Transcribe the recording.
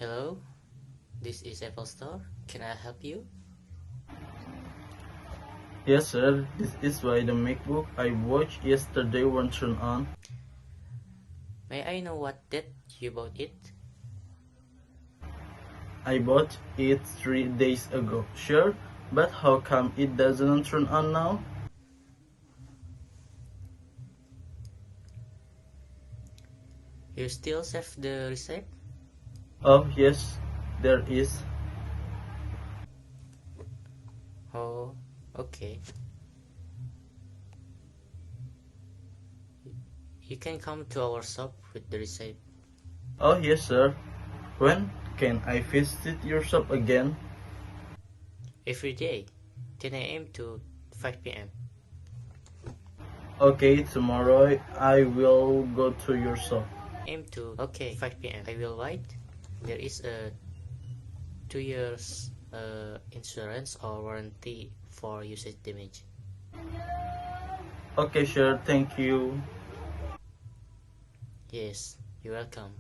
Hello, this is Apple Store. Can I help you? Yes, sir. This is why the MacBook I watched yesterday won't turn on. May I know what date you bought it? I bought it 3 days ago. Sure, but how come it doesn't turn on now? You still save the receipt? Oh, yes, there is. Oh, okay. You can come to our shop with the receipt. Oh, yes, sir. When can I visit your shop again? Every day, 10 a.m. to 5 p.m. Okay, tomorrow I will go to your shop. M to 5 p.m. I will wait. There is a 2 years insurance or warranty for usage damage. Okay, sure, thank you. Yes, you're welcome.